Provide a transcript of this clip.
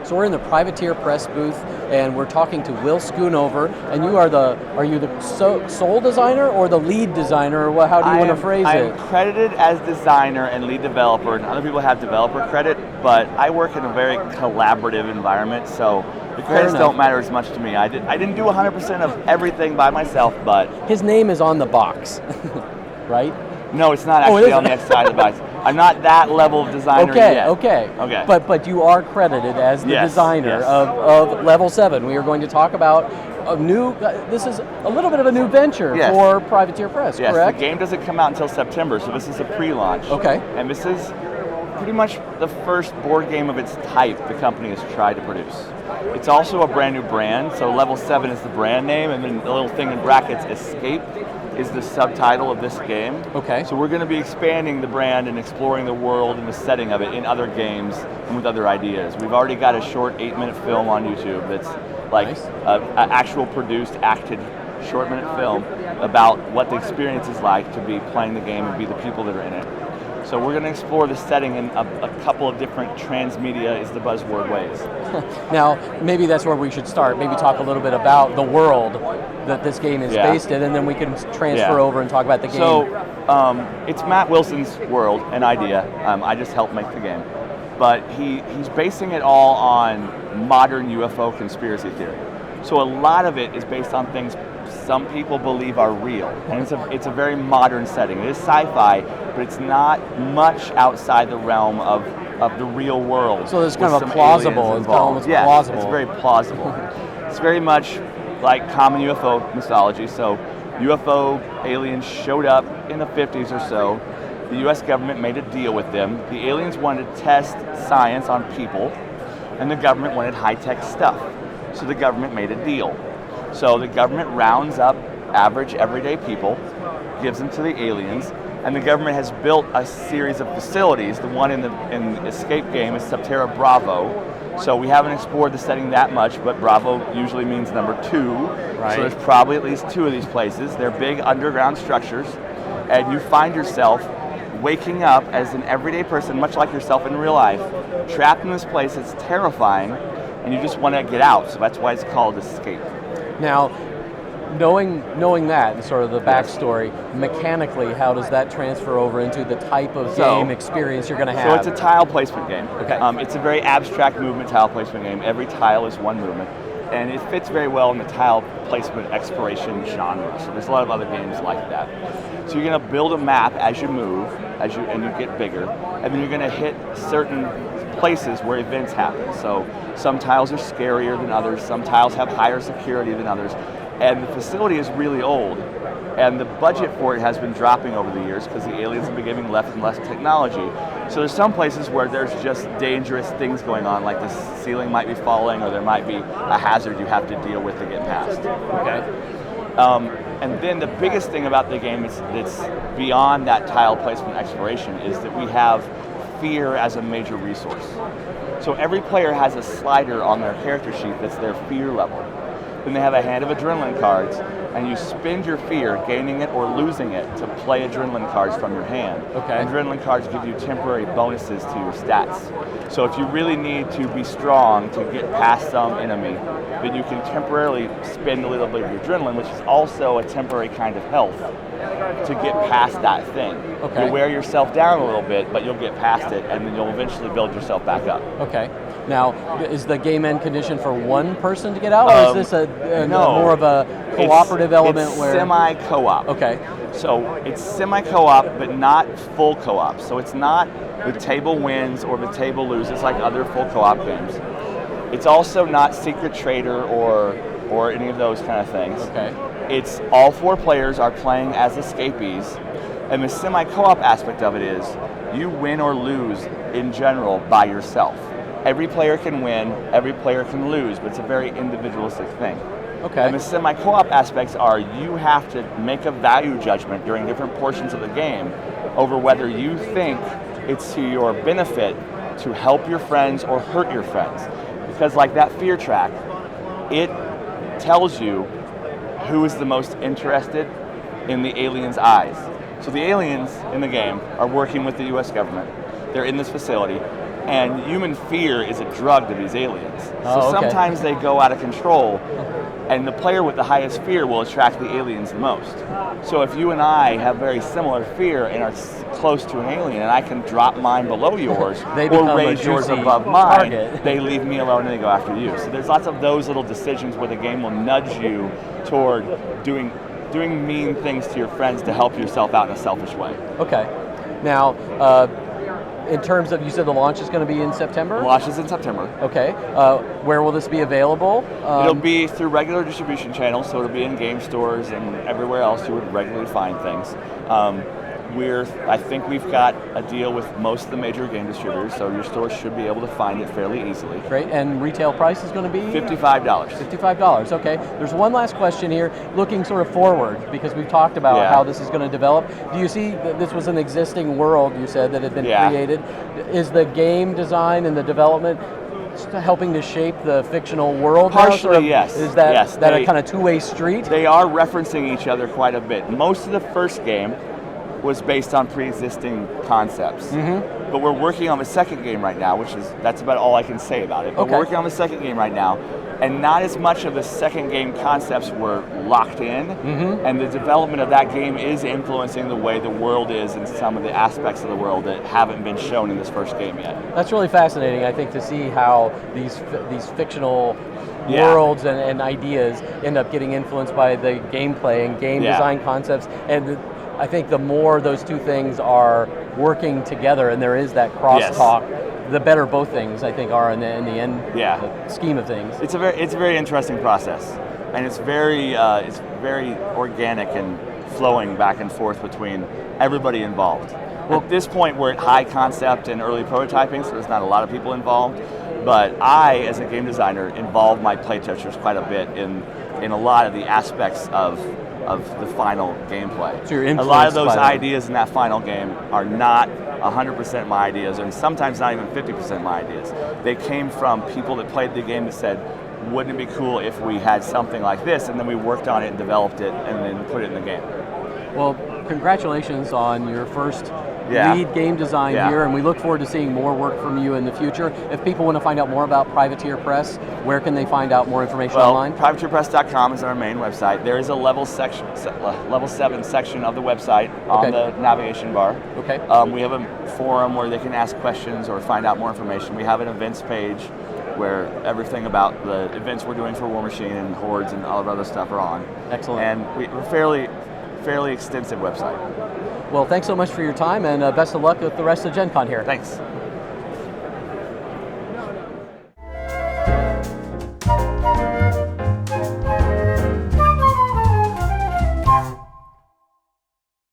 So we're in the Privateer Press booth, and we're talking to Will Schoonover, and are you the sole designer or the lead designer, or how do you want to phrase it? I'm credited as designer and lead developer, and other people have developer credit, but I work in a very collaborative environment, so the credits don't matter as much to me. I didn't do 100% of everything by myself, but... His name is on the box, right? No, it's not actually on the outside of the box. I'm not that level of designer yet. Okay. But you are credited as the designer of Level 7. We are going to talk about a new, this is a little bit of a new venture for Privateer Press, correct? The game doesn't come out until September, so this is a pre-launch. Okay. And this is pretty much the first board game of its type the company has tried to produce. It's also a brand new brand, so Level 7 is the brand name, and then the little thing in brackets, Escape, is the subtitle of this game. Okay. So we're going to be expanding the brand and exploring the world and the setting of it in other games and with other ideas. We've already got a short 8-minute film on YouTube that's like an actual produced, acted short-minute film about what the experience is like to be playing the game and be the people that are in it. So we're going to explore the setting in a couple of different transmedia is the buzzword ways. Now, maybe that's where we should start. Maybe talk a little bit about the world that this game is based in, and then we can transfer over and talk about the game. So it's Matt Wilson's world, an idea. I just helped make the game. But he's basing it all on modern UFO conspiracy theory. So a lot of it is based on things some people believe are real, and it's a very modern setting. It is sci-fi, but it's not much outside the realm of the real world. So it's kind of plausible. It's almost plausible. It's very plausible. It's very much like common UFO mythology. So UFO aliens showed up in the 50s or so. The U.S. government made a deal with them. The aliens wanted to test science on people, and the government wanted high-tech stuff. So the government made a deal. So the government rounds up average, everyday people, gives them to the aliens, and the government has built a series of facilities. The one in the Escape game is Subterra Bravo. So we haven't explored the setting that much, but Bravo usually means number 2. Right. So there's probably at least 2 of these places. They're big underground structures, and you find yourself waking up as an everyday person, much like yourself in real life, trapped in this place that's terrifying, and you just want to get out. So that's why it's called Escape. Now, knowing that and sort of the backstory, mechanically, how does that transfer over into the type of game experience you're going to have? So it's a tile placement game. Okay. It's a very abstract movement tile placement game. Every tile is one movement, and it fits very well in the tile placement exploration genre. So there's a lot of other games like that. So you're going to build a map as you move, and you get bigger, and then you're going to hit certain places where events happen. So some tiles are scarier than others, some tiles have higher security than others, and the facility is really old, and the budget for it has been dropping over the years because the aliens have been giving less and less technology. So there's some places where there's just dangerous things going on, like the ceiling might be falling, or there might be a hazard you have to deal with to get past. Okay. And then the biggest thing about the game that's beyond that tile placement exploration is that we have fear as a major resource. So every player has a slider on their character sheet that's their fear level. Then they have a hand of adrenaline cards, and you spend your fear, gaining it or losing it, to play adrenaline cards from your hand. Okay. Adrenaline cards give you temporary bonuses to your stats. So if you really need to be strong to get past some enemy, then you can temporarily spend a little bit of your adrenaline, which is also a temporary kind of health, to get past that thing. Okay. You'll wear yourself down a little bit, but you'll get past it, and then you'll eventually build yourself back up. Okay. Now, is the game end conditioned for one person to get out, or is this more of a cooperative element? It's semi-co-op. Okay. So it's semi-co-op, but not full co-op. So it's not the table wins or the table loses like other full co-op games. It's also not Secret Trader or any of those kind of things. Okay. It's all 4 players are playing as escapees, and the semi-co-op aspect of it is you win or lose in general by yourself. Every player can win, every player can lose, but it's a very individualistic thing. Okay. And the semi-co-op aspects are you have to make a value judgment during different portions of the game over whether you think it's to your benefit to help your friends or hurt your friends. Because like that fear track, it tells you who is the most interested in the aliens' eyes. So the aliens in the game are working with the U.S. government. They're in this facility. And human fear is a drug to these aliens. Oh, so sometimes they go out of control, and the player with the highest fear will attract the aliens the most. So if you and I have very similar fear and are close to an alien, and I can drop mine below yours or raise yours above mine, they leave me alone and they go after you. So there's lots of those little decisions where the game will nudge you toward doing mean things to your friends to help yourself out in a selfish way. Okay. Now, in terms of, you said the launch is going to be in September? The launch is in September. Okay. Where will this be available? It'll be through regular distribution channels, so it'll be in game stores and everywhere else you would regularly find things. I think we've got a deal with most of the major game distributors, so your store should be able to find it fairly easily. Great, and retail price is going to be? $55. $55, okay. There's one last question here, looking sort of forward, because we've talked about how this is going to develop. Do you see that this was an existing world, you said, that had been created? Is the game design and the development helping to shape the fictional world? Partially, yes. Is that a kind of two-way street? They are referencing each other quite a bit. Most of the first game was based on pre-existing concepts. Mm-hmm. But we're working on the second game right now, that's about all I can say about it. But we're working on the second game right now, and not as much of the second game concepts were locked in, and the development of that game is influencing the way the world is and some of the aspects of the world that haven't been shown in this first game yet. That's really fascinating, I think, to see how these fictional worlds and ideas end up getting influenced by the gameplay and game design concepts. And I think the more those two things are working together and there is that crosstalk, the better both things, I think, are in the end scheme of things. It's a very interesting process, and it's very organic and flowing back and forth between everybody involved. Well, at this point, we're at high concept and early prototyping, so there's not a lot of people involved. But I, as a game designer, involve my playtesters quite a bit in a lot of the aspects of the final gameplay. So you're influenced a lot of those by ideas in that final game are not 100% my ideas, and sometimes not even 50% my ideas. They came from people that played the game that said, wouldn't it be cool if we had something like this, and then we worked on it and developed it and then put it in the game. Well, congratulations on your first lead game design here, and we look forward to seeing more work from you in the future. If people want to find out more about Privateer Press, where can they find out more information online? Privateerpress.com is our main website. There is a level 7 section of the website on the navigation bar. Okay. We have a forum where they can ask questions or find out more information. We have an events page where everything about the events we're doing for War Machine and Hordes and all of other stuff are on. Excellent. And we're fairly extensive website. Well, thanks so much for your time, and best of luck with the rest of GenCon here. Thanks.